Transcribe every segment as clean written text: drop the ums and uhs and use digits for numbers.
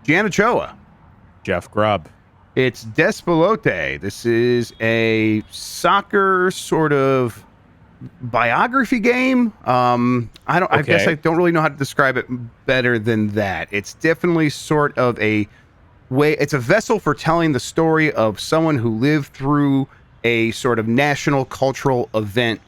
Jan Ochoa. Jeff Grubb. It's Despelote. This is a soccer sort of biography game. I guess I don't really know how to describe it better than that. It's definitely sort of a way. It's a vessel for telling the story of someone who lived through a sort of national cultural event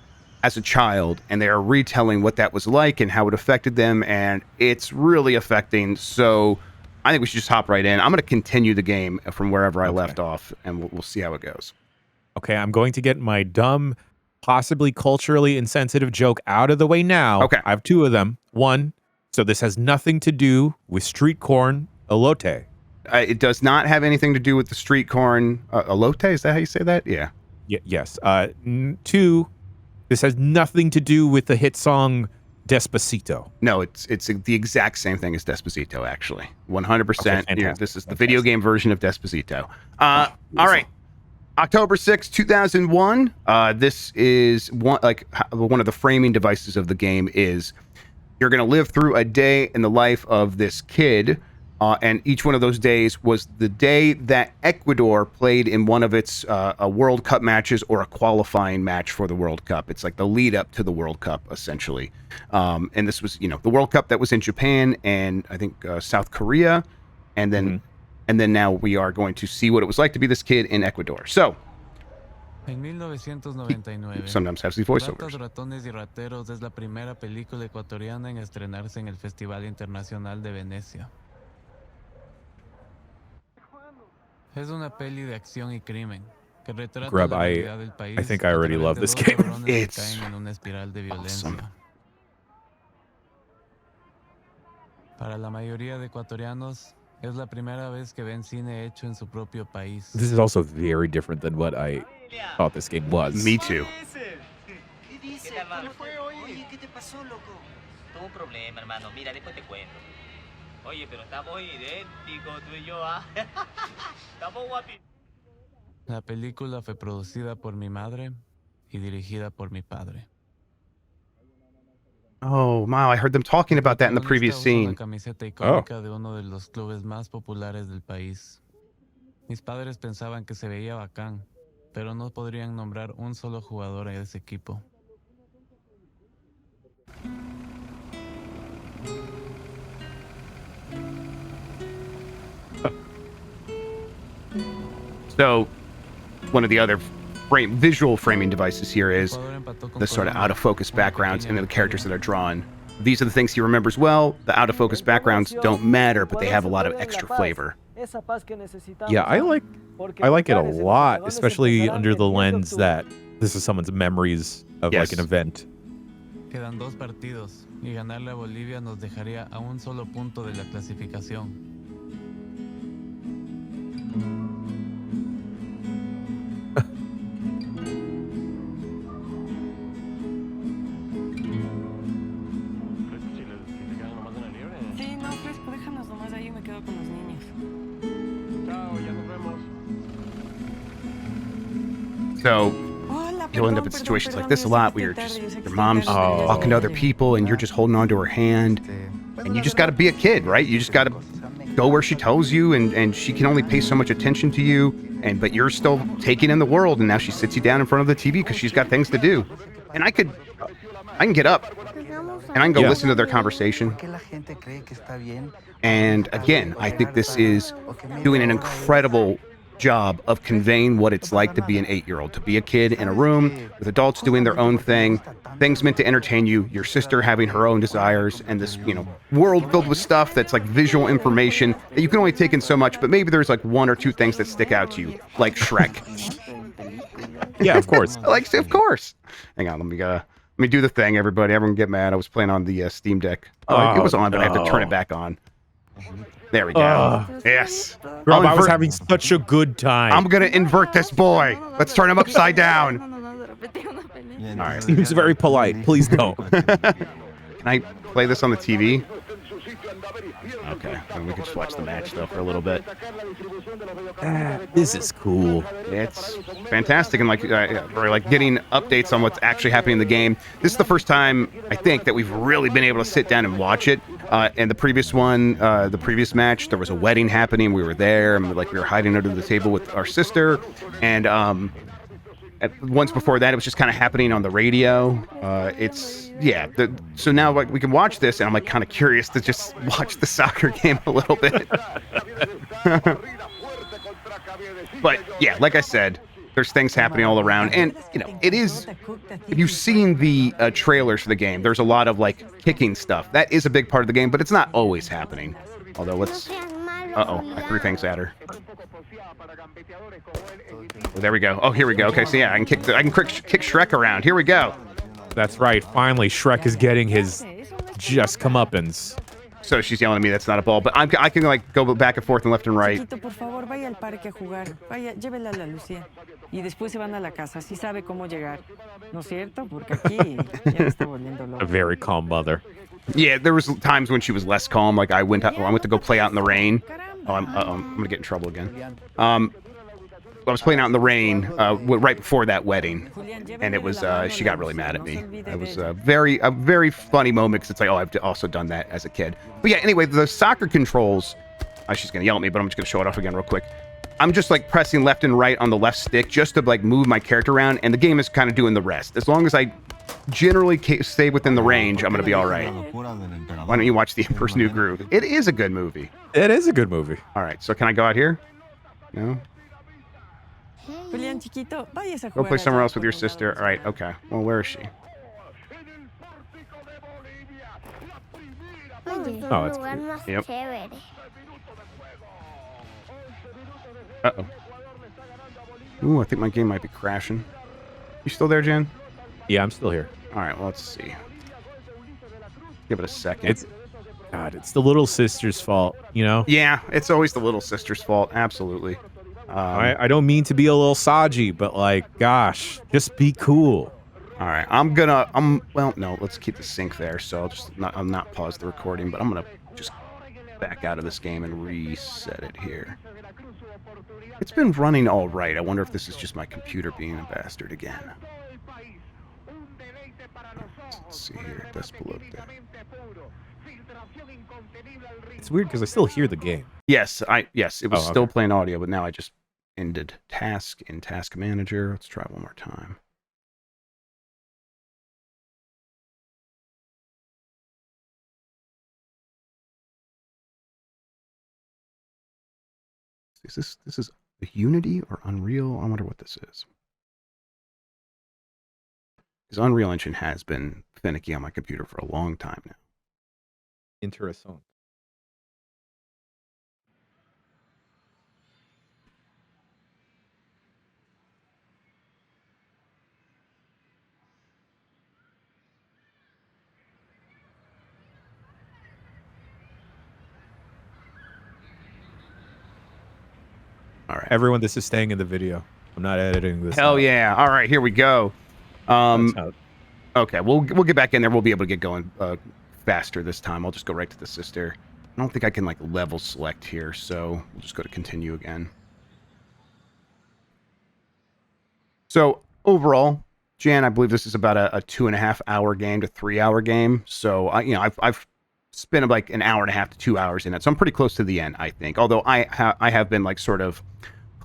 as a child, and they are retelling what that was like and how it affected them, and it's really affecting. So I think we should just hop right in. I'm going to continue the game from wherever I left off, and we'll see how it goes. Okay, I'm going to get my dumb, possibly culturally insensitive joke out of the way now. Okay. I have two of them. One, so this has nothing to do with street corn elote. It does not have anything to do with the street corn elote. Is that how you say that? Yeah. Yes. Two, this has nothing to do with the hit song Despacito. No, it's the exact same thing as Despacito, actually. 100%. Okay, Yeah, this is the video game version of Despacito. All right. October 6, 2001. This is one of the framing devices of the game is you're going to live through a day in the life of this kid. And each one of those days was the day that Ecuador played in one of its a World Cup matches or a qualifying match for the World Cup. It's like the lead up to the World Cup, essentially. And this was, the World Cup that was in Japan and I think South Korea. And then now we are going to see what it was like to be this kid in Ecuador. So, En 1999, sometimes has these voiceovers. Ratas, Ratones y Rateros es la primera película ecuatoriana en estrenarse en el Festival Internacional de Venecia. Es una peli de acción y crimen que retrata Grubb, la realidad del país. I think I already love this game. It's caen en una espiral de violencia. awesome. Para la mayoría de ecuatorianos es la primera vez que ven cine hecho en su propio país. This is also very different than what I thought this game was. Me too. ¿Qué dice? ¿Cómo fue hoy? Oye, ¿qué te pasó, loco? Tuve un problema, hermano. Mira, después te cuento. Oye, pero estamos idénticos, tú y yo, ¿ah? Estamos guapos. La película fue producida por mi madre y dirigida por mi padre. Oh, wow. I heard them talking about that in the previous scene. Una camiseta icónica de uno de los clubes más populares del país. Mis padres pensaban que se veía bacán, pero no podrían nombrar un solo jugador de ese equipo. So, one of the other visual framing devices here is the sort of out-of-focus backgrounds and the characters that are drawn. These are the things he remembers well. The out-of-focus backgrounds don't matter, but they have a lot of extra flavor. Yeah, I like it a lot, especially under the lens that this is someone's memories of like an event. Quedan dos partidos y ganarle a Bolivia nos dejaría a un solo punto de la clasificación. So you'll end up in situations like this a lot where your mom's talking to other people and you're just holding on to her hand, and you just got to be a kid, right? You just got to go where she tells you, and she can only pay so much attention to you, but you're still taking in the world, and now she sits you down in front of the TV because she's got things to do. And I can get up and I can go listen to their conversation. And again, I think this is doing an incredible job of conveying what it's like to be an 8-year-old, to be a kid in a room with adults doing their own thing, things meant to entertain you, your sister having her own desires, and this, world filled with stuff that's like visual information that you can only take in so much, but maybe there's like one or two things that stick out to you, like Shrek. Yeah, of course. Of course. Hang on, let me do the thing, everybody. Everyone get mad. I was playing on the Steam Deck. It was on, but I have to turn it back on. There we go. Yes. Rob, I was having such a good time. I'm going to invert this boy. Let's turn him upside down. All right. Seems very polite. Please don't. Can I play this on the TV? Okay, and we can just watch the match though for a little bit. This is cool. It's fantastic, and like we're like getting updates on what's actually happening in the game. This is the first time I think that we've really been able to sit down and watch it. And the previous one, the previous match, there was a wedding happening. We were there, and like we were hiding under the table with our sister, and once before that, it was just kind of happening on the radio. So now like we can watch this, and I'm like kind of curious to just watch the soccer game a little bit. But yeah, like I said, there's things happening all around, and you know, it is. If you've seen the trailers for the game, there's a lot of like kicking stuff. That is a big part of the game, but it's not always happening. Although let's. I threw things at her. Oh, there we go. Oh, here we go. Okay, so yeah, I can kick Shrek around. Here we go. That's right. Finally, Shrek is getting his just comeuppance. So she's yelling at me that's not a ball, but I can like go back and forth and left and right. A very calm mother. Yeah, there was times when she was less calm. Like I went to go play out in the rain. Oh, I'm gonna get in trouble again. I was playing out in the rain right before that wedding, and it was she got really mad at me. It was a very funny moment because it's like, oh, I've also done that as a kid. But yeah, anyway, the soccer controls. She's gonna yell at me, but I'm just gonna show it off again real quick. I'm just like pressing left and right on the left stick just to like move my character around, and the game is kind of doing the rest. As long as I generally stay within the range, I'm gonna be all right. Why don't you watch The Emperor's New Groove? It is a good movie. It is a good movie. All right, so can I go out here? No. Go play somewhere else with your sister. All right, okay. Well, where is she? Oh, that's cute. Yep. Uh-oh. Ooh, I think my game might be crashing. You still there, Jen? Yeah, I'm still here. All right, well, let's see. Give it a second. It's the little sister's fault, you know? Yeah, it's always the little sister's fault. Absolutely. I don't mean to be a little Saji, but like, gosh, just be cool. All right, well, no, let's keep the sync there. So I'll not pause the recording, but I'm gonna just back out of this game and reset it here. It's been running all right. I wonder if this is just my computer being a bastard again. Let's see here, Despelote. It's weird because I still hear the game. Yes, it was still playing audio, but now I just ended task in Task Manager. Let's try one more time. This is Unity or Unreal? I wonder what this is. Because Unreal Engine has been finicky on my computer for a long time now. Interesting. All right. Everyone, this is staying in the video. I'm not editing this. Hell yeah. All right, here we go. Okay, we'll get back in there. We'll be able to get going faster this time. I'll just go right to the sister. I don't think I can like level select here, so we'll just go to continue again. So overall, Jan, I believe this is about a 2.5 hour game to 3 hour game. So I've spent like an hour and a half to 2 hours in it. So I'm pretty close to the end, I think. Although I have been like sort of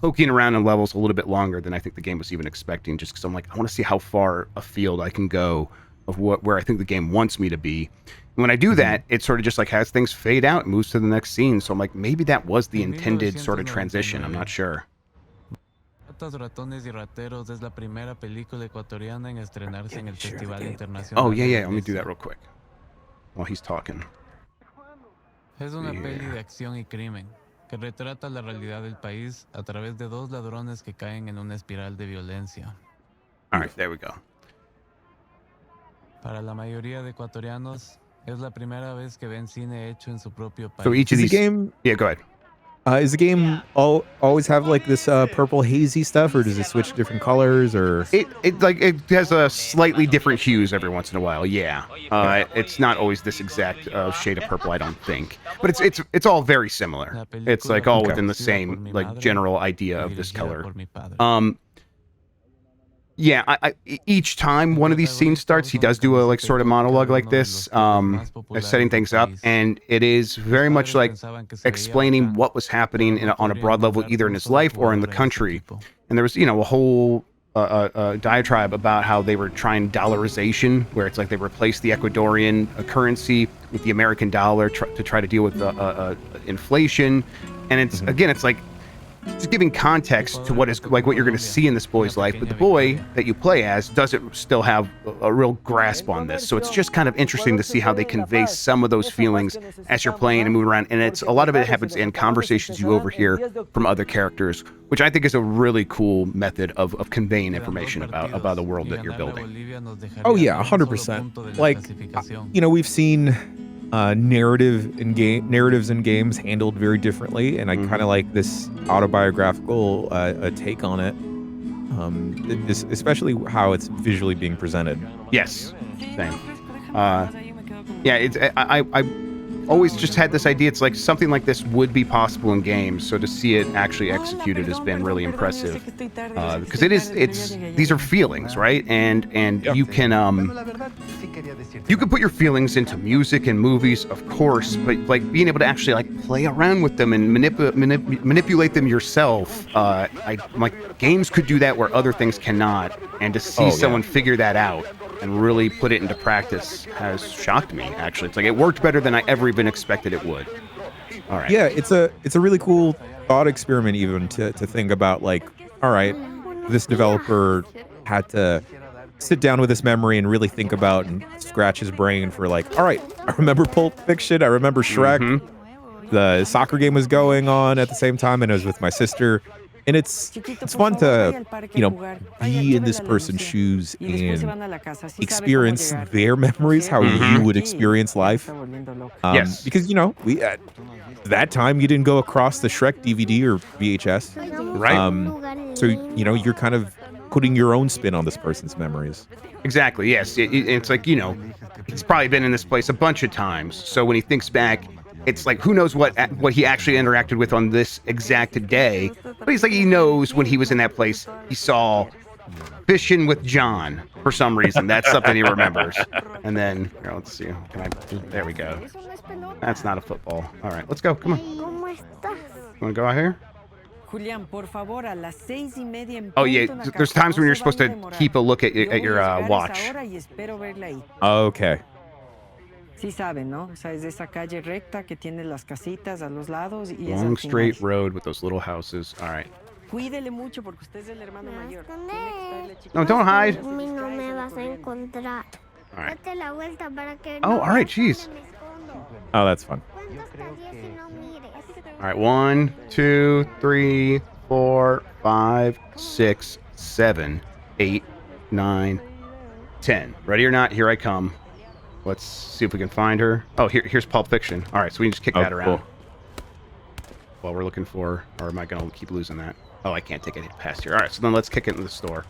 poking around in levels a little bit longer than I think the game was even expecting, just because I'm like, I want to see how far afield I can go of where I think the game wants me to be. And when I do that, it sort of just like has things fade out and moves to the next scene. So I'm like, maybe that was the intended sort of transition. I'm not sure. Ratones y Rateros es la primera película ecuatoriana en estrenarse en el Festival Internacional. Oh, yeah. Let me do that real quick while he's talking. Es una peli de acción y crimen que retrata la realidad del país a través de dos ladrones que caen en una espiral de violencia. All right, there we go. Para la mayoría de ecuatorianos es la primera vez que ven cine hecho en su propio país. So each of these game, yeah, go ahead. Is the game always have like this purple hazy stuff, or does it switch different colors? Or It has a slightly different hues every once in a while. Yeah, it's not always this exact shade of purple, I don't think, but it's all very similar. It's like all within the same like general idea of this color. Yeah, each time one of these scenes starts, he does do a like sort of monologue like this, setting things up, and it is very much like explaining what was happening on a broad level, either in his life or in the country. And there was, a whole diatribe about how they were trying dollarization, where it's like they replaced the Ecuadorian currency with the American dollar to try to deal with inflation. And it's again, it's like just giving context to what you're going to see in this boy's life, but the boy that you play as doesn't still have a real grasp on this. So it's just kind of interesting to see how they convey some of those feelings as you're playing and moving around. And it's a lot of it happens in conversations you overhear from other characters, which I think is a really cool method of conveying information about the world that you're building. Oh yeah, 100%. Like, we've seen narratives in games handled very differently, and I kind of like this autobiographical take on it, especially how it's visually being presented. Yes, same. Yeah, I always just had this idea. It's like something like this would be possible in games. So to see it actually executed has been really impressive. Because these are feelings, right? And you can put your feelings into music and movies, of course, but like being able to actually like play around with them and manipulate them yourself. Games could do that where other things cannot, and to see someone figure that out and really put it into practice has shocked me. Actually, it's like it worked better than I ever even expected it would. All right. Yeah, it's a really cool thought experiment, even to think about, like, all right, this developer had to sit down with this memory and really think about and scratch his brain for, like, all right, I remember Pulp Fiction, I remember Shrek. Mm-hmm. The soccer game was going on at the same time, and I was with my sister. And it's fun to, be in this person's shoes and experience their memories, how you would experience life. Yes. Because, we at that time, you didn't go across the Shrek DVD or VHS. Right. So, you're kind of putting your own spin on this person's memories. Exactly, yes. It's like, he's probably been in this place a bunch of times. So when he thinks back, it's like, who knows what he actually interacted with on this exact day. But he's like, he knows when he was in that place, he saw fishing with John for some reason. That's something he remembers. And then, let's see. There we go. That's not a football. All right, let's go. Come on. You want to go out here? Oh, yeah. There's times when you're supposed to keep a look at your watch. Okay. Long straight road with those little houses. All right. No, don't hide. All right. Oh, all right. Jeez. Oh, that's fun. All right. 1, 2, 3, 4, 5, 6, 7, 8, 9, 10. Ready or not, here I come. Let's see if we can find her. Oh, here's Pulp Fiction. All right, so we can just kick that around. Cool. While we're looking for, or am I going to keep losing that? Oh, I can't take it past here. All right, so then let's kick it into the store.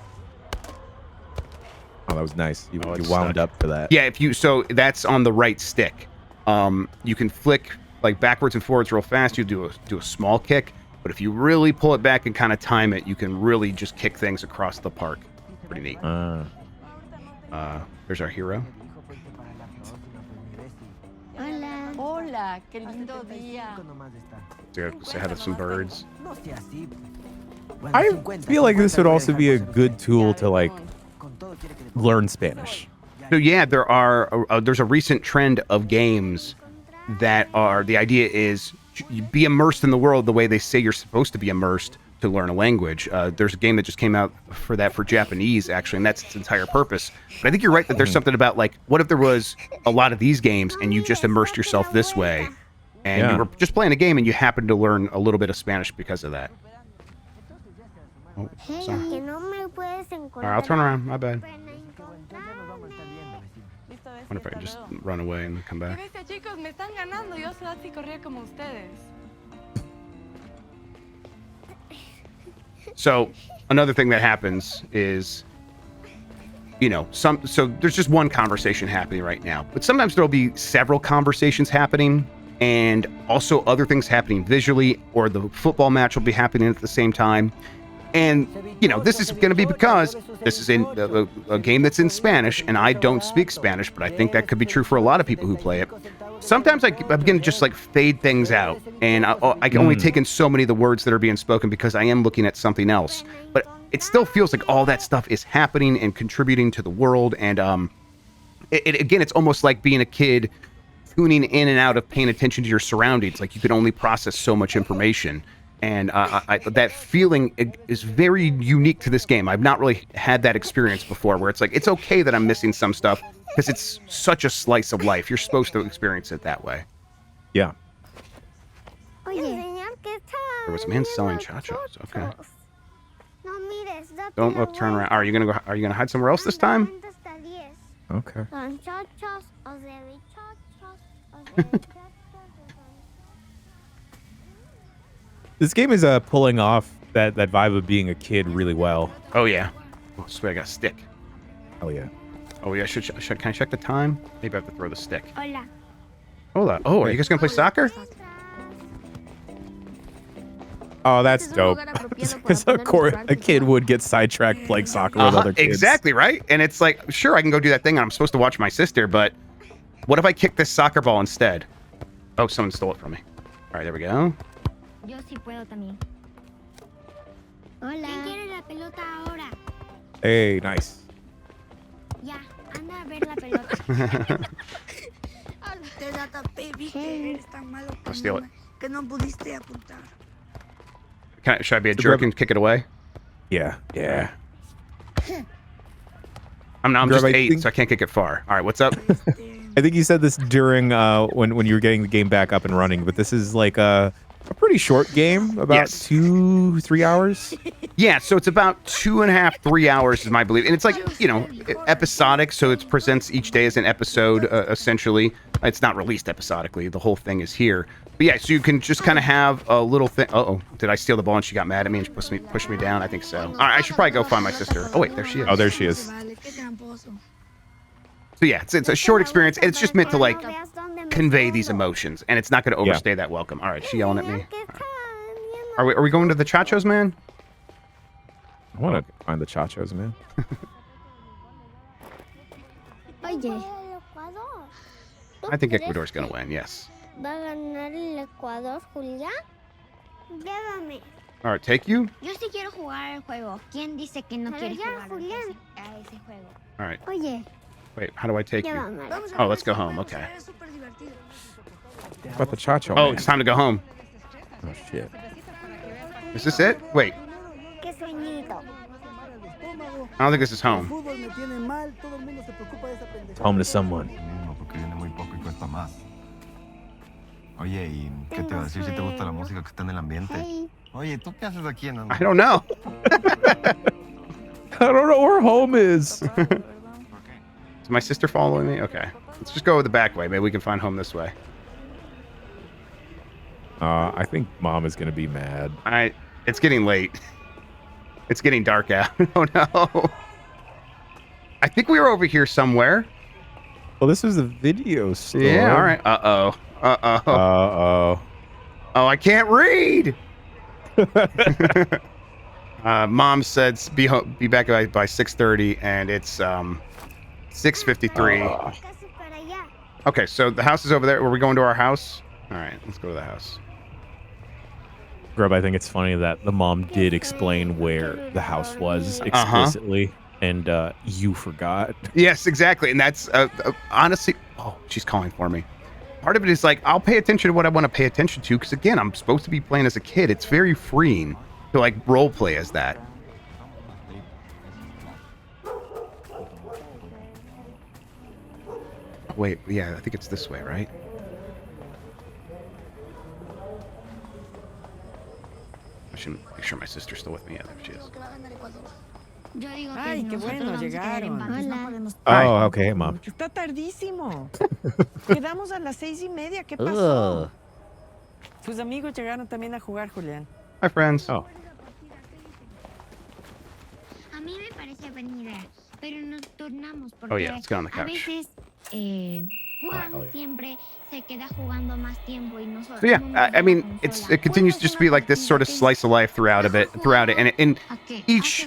Oh, that was nice. You wound up for that. Yeah, so that's on the right stick. You can flick like backwards and forwards real fast. You do a small kick, but if you really pull it back and kind of time it, you can really just kick things across the park. Pretty neat. There's our hero. Hola, qué lindo día. Say hi to some birds. I feel like this would also be a good tool to like learn Spanish. So yeah, there's a recent trend of games that the idea is you be immersed in the world the way they say you're supposed to be immersed to learn a language. There's a game that just came out for Japanese, actually, and that's its entire purpose. But I think you're right that there's something about, like, what if there was a lot of these games and you just immersed yourself this way, and you were just playing a game and you happened to learn a little bit of Spanish because of that. Oh, sorry. All right, I'll turn around. My bad. I wonder if I can just run away and come back. So another thing that happens is, you know, so there's just one conversation happening right now, but sometimes there'll be several conversations happening and also other things happening visually, or the football match will be happening at the same time. And, you know, this is going to be because this is in a game that's in Spanish, and I don't speak Spanish, but I think that could be true for a lot of people who play it. Sometimes I begin to just like fade things out, and I can only take in so many of the words that are being spoken because I am looking at something else. But it still feels like all that stuff is happening and contributing to the world. And again, it's almost like being a kid tuning in and out of paying attention to your surroundings. Like you can only process so much information. And that feeling is very unique to this game. I've not really had that experience before where it's like, it's okay that I'm missing some stuff because it's such a slice of life. You're supposed to experience it that way. Yeah. There was a man selling chachos. Okay. Don't look, turn around. Are you gonna hide somewhere else this time? Okay. This game is pulling off that vibe of being a kid really well. Oh yeah. Oh, sweet, I got a stick. Oh yeah. Oh yeah. Can I check the time? Maybe I have to throw the stick. Hola. Hola. Oh, are you guys gonna play soccer? Oh, that's dope. Because a kid would get sidetracked playing soccer with other kids. Exactly, right? And it's like, sure, I can go do that thing, and I'm supposed to watch my sister, but what if I kick this soccer ball instead? Oh, someone stole it from me. All right, there we go. Yo sí puedo también. Hola. ¿Quién quiere la pelota ahora? Hey, nice. Ya, anda a ver la pelota. Te da tapé, viste, eres tan malo I'll steal it. que no pudiste apuntar. Should I be a jerk and kick it away? Yeah. Yeah. I'm Grubb, just I 8, think- so I can't kick it far. All right, what's up? I think you said this during when you were getting the game back up and running, but this is like a pretty short game, about Yes. 2-3 hours. Yeah, so it's about 2.5, 3 hours is my belief. And it's like, you know, episodic, so it presents each day as an episode, essentially. It's not released episodically. The whole thing is here. But yeah, so you can just kind of have a little thing. Uh-oh, did I steal the ball and she got mad at me and she pushed me down? I think so. All right, I should probably go find my sister. Oh, wait, there she is. Oh, there she is. Vale, qué tramposo. So yeah, it's a short experience, and it's just meant to, like, convey these emotions, and it's not going to overstay that welcome. All right, she yelling at me. All right. Are we going to the Chachos, man? I want to find the chachos, man. Oye. I think Ecuador's going to win, yes. ¿Va a ganar el Ecuador, Julián? Llévame. All right, take you? Yo sí quiero jugar el juego. ¿Quién dice que no quiere jugar a ese juego? All right. Oye, Wait, how do I take you? llévame. Vamos a Oh, ver let's go esto, home. vamos, Okay. es súper divertido. What about the chacho, Oh, man? it's time to go home. Oh, shit. Is this it? Wait, Qué sueñito. I don't think this is home. Home to someone. No, porque viene muy poco y cuesta más. Oye, ¿y qué te iba a decir si te gusta la música que está en el ambiente? Hey. Oye, ¿tú qué haces aquí en el... I don't know. I don't know where home is. Is my sister following me? Okay. Let's just go the back way. Maybe we can find home this way. I think mom is gonna be mad. It's getting late. It's getting dark out. Oh no. I think we were over here somewhere. Well, this is a video store. Yeah, all right. Uh-oh. Uh-oh. Uh-oh. Oh, I can't read. Mom said be back by 6:30, and it's 6:53. Casi para allá. Okay, so the house is over there. Were we going to our house? All right, let's go to the house. Grubb, I think it's funny that the mom did explain where the house was explicitly, and you forgot. Yes, exactly, and that's honestly. Oh, she's calling for me. Part of it is like I'll pay attention to what I want to pay attention to because again, I'm supposed to be playing as a kid. It's very freeing to like role play as that. Wait, yeah, I think it's this way, right? I should make sure my sister's still with me. Yeah, there she is. Yo digo que Ay, qué nosotros bueno, vamos a quedar en llegaron. banda. Pues no Hola. podemos- Oh, okay, mom. Está tardísimo. Quedamos a las 6:30. ¿Qué pasó? Sus amigos llegaron también a jugar, Julián. Hi, friends. Oh. buena idea, pero nos turnamos porque Oh, yeah, let's get on the a couch. veces Juan siempre se queda jugando más tiempo y nosotros. So yeah, I mean, it continues to just be like this sort of slice of life throughout it, and each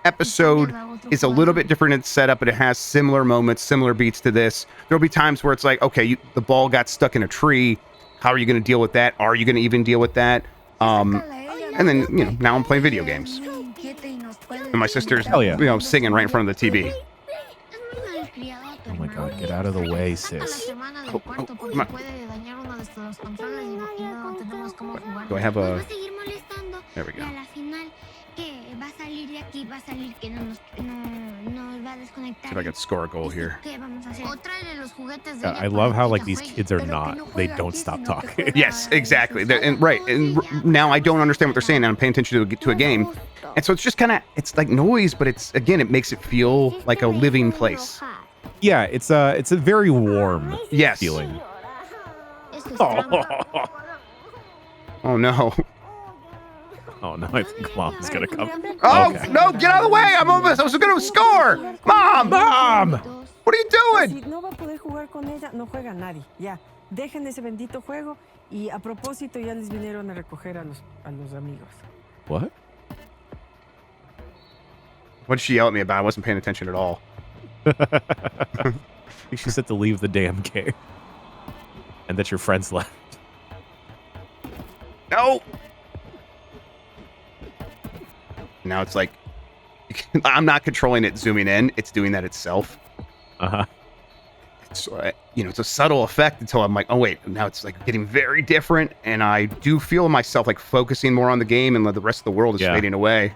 episode is a little bit different in setup, but it has similar moments, similar beats to this. There'll be times where it's like, okay, the ball got stuck in a tree. How are you going to deal with that? Are you going to even deal with that? And then, you know, now I'm playing video games. And my sister's, you know, singing right in front of the TV. Oh my god, get out of the way, sis. Do I have a... There we go. See if I can score a goal here. I love how like these kids are they don't stop talking. Yes, exactly. And now I don't understand what they're saying, and I'm paying attention to a game. And so it's just kind of, it's like noise, but it's, again, it makes it feel like a living place. Yeah, it's a very warm feeling. Oh no. Oh no, I think mom's gonna come. Oh, okay. No, get out of the way! I was gonna score! Mom! Mom! What are you doing? Si no va a poder jugar con ella, no juega nadie. Ya, dejen ese bendito juego y a propósito ya les vinieron a recoger a los amigos. What? What did she yell at me about? I wasn't paying attention at all. I think she said to leave the damn game. And that your friends left. No! Now it's like, I'm not controlling it zooming in. It's doing that itself. Uh-huh. So, you know, it's a subtle effect until I'm like, oh, wait. Now it's like getting very different. And I do feel myself like focusing more on the game and the rest of the world is fading away.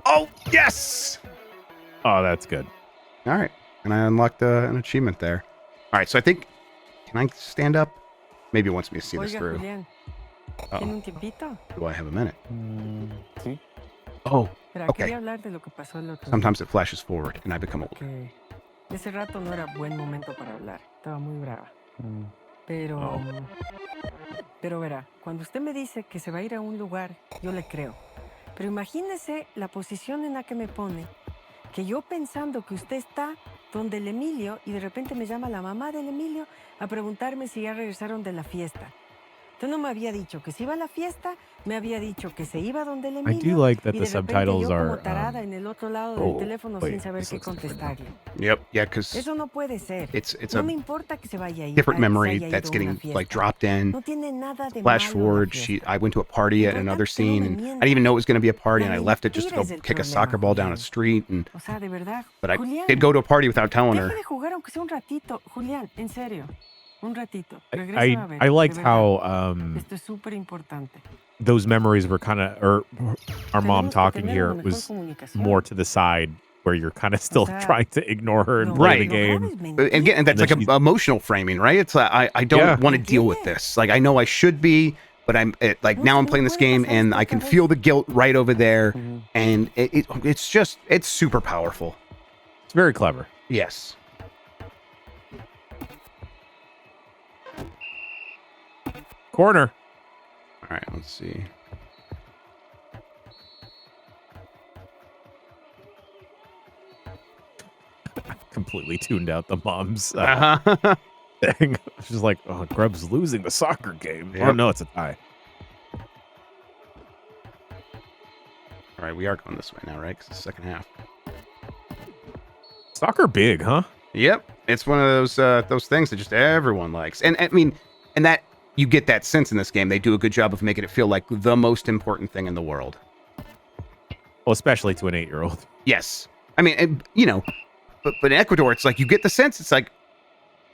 Oh, yes! Oh, that's good. All right. And I unlocked an achievement there. All right. So I think, can I stand up? Maybe it wants me to see this through. Julián, ¿tiene un tiempito? Do I have a minute? Sí. Oh, okay. Quería hablar de lo que pasó el otro Sometimes it flashes forward and I become old. día. Ese rato no era buen momento para hablar. Estaba muy brava. Pero... Pero verá, cuando usted me dice que se va a ir a un lugar, yo le creo. Pero imagínese la posición en la que me pone. Que yo pensando que usted está donde el Emilio y de repente me llama la mamá del Emilio a preguntarme si ya regresaron de la fiesta. Usted no me había dicho que se iba a la fiesta, me había dicho que se iba donde el Emilio. I do like that y the de repente subtitles yo como are. tarada en el otro lado del teléfono sin saber qué contestarle. Yep, yeah, because Eso no puede ser. it's No a me importa que se vaya a ir, different se memory haya that's ido a una getting fiesta. like dropped in. No tiene nada de Flash malo la forward, fiesta. I went to a party at another scene, and I didn't even know it was going to be a party, and I left it just to go kick a soccer ball down a street, and O sea, de verdad. but I Julián, did go to a party without telling her. deje de jugar aunque sea un ratito. Julián, en serio. Un ratito. Regrésame a ver, I liked de how verdad. Esto es súper importante. those memories were kind of, or our mom Tenemos que talking tener here una mejor was comunicación. more to the side where you're kind of still sea, trying to ignore her and no, play the Right. game. no grabes And again, and that's And like then a, emotional framing, right? It's like, I don't Yeah. want to deal with this. Like, I know I should be, but now I'm playing this game, and I can feel the guilt right over there, and it's super powerful. It's very clever. Yes. Corner. All right, let's see. Completely tuned out the mom's Uh-huh. thing. She's like, oh, Grubb's losing the soccer game. Oh, Yep. no, it's a tie. All right, we are going this way now, right? Because it's the second half. Soccer big, huh? Yep, it's one of those things that just everyone likes, and I mean, and that you get that sense in this game. They do a good job of making it feel like the most important thing in the world. Well, especially to an 8-year-old. Yes, I mean, you know, but in Ecuador, it's like you get the sense it's like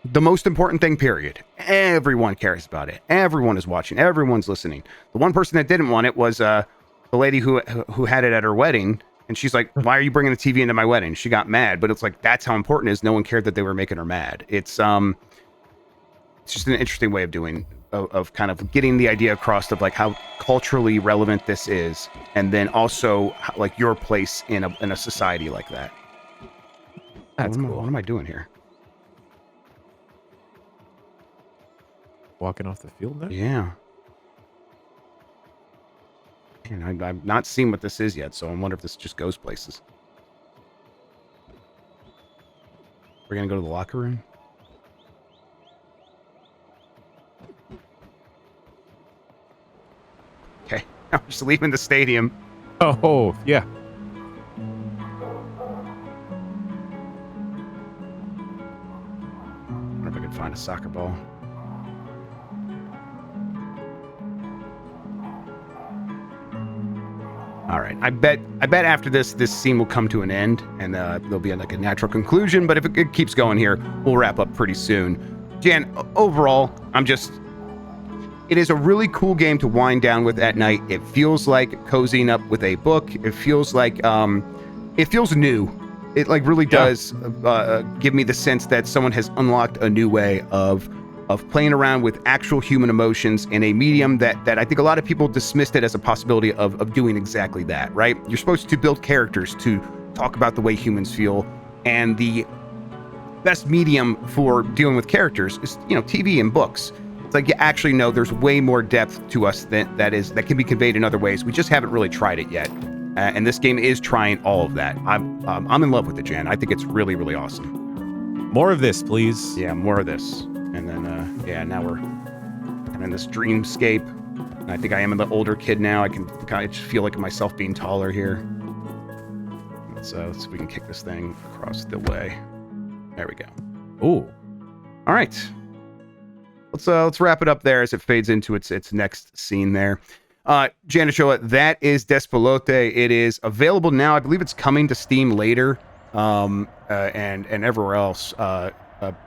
the most important thing. Period. Everyone cares about it. Everyone is watching. Everyone's listening. The one person that didn't want it was the lady who had it at her wedding. And she's like, why are you bringing the TV into my wedding? She got mad, but it's like, that's how important it is. No one cared that they were making her mad. It's just an interesting way of doing, of kind of getting the idea across of like how culturally relevant this is. And then also like your place in a society like that. That's cool. What am I doing here? Walking off the field now? Yeah. And I've not seen what this is yet, so I wonder if this just goes places. We're gonna go to the locker room. Okay, I'm just leaving the stadium. Oh, yeah. I wonder if I could find a soccer ball. All right. I bet after this scene will come to an end, and there'll be like a natural conclusion. But if it keeps going here, we'll wrap up pretty soon. Jan, overall, it is a really cool game to wind down with at night. It feels like cozying up with a book. It feels like it feels new. It like really does give me the sense that someone has unlocked a new way of playing around with actual human emotions in a medium that I think a lot of people dismissed it as a possibility of doing exactly that, right? You're supposed to build characters to talk about the way humans feel, and the best medium for dealing with characters is, TV and books. It's like you actually know there's way more depth to us that can be conveyed in other ways. We just haven't really tried it yet. And this game is trying all of that. I'm in love with it, Jan. I think it's really, really awesome. More of this, please. Yeah, more of this. And then, now we're kind of in this dreamscape. And I think I am the older kid now. I can kind of just feel like myself being taller here. Let's see if we can kick this thing across the way. There we go. Ooh. All right. Let's wrap it up there as it fades into its next scene there. Jan Ochoa, that is Despelote. It is available now. I believe it's coming to Steam later, and everywhere else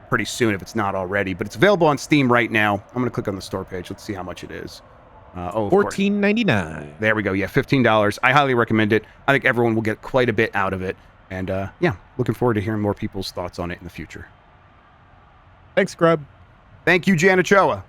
pretty soon if it's not already. But it's available on Steam right now. I'm going to click on the store page. Let's see how much it is. $14.99. There we go. Yeah, $15. I highly recommend it. I think everyone will get quite a bit out of it. And looking forward to hearing more people's thoughts on it in the future. Thanks, Grubb. Thank you, Jan Ochoa.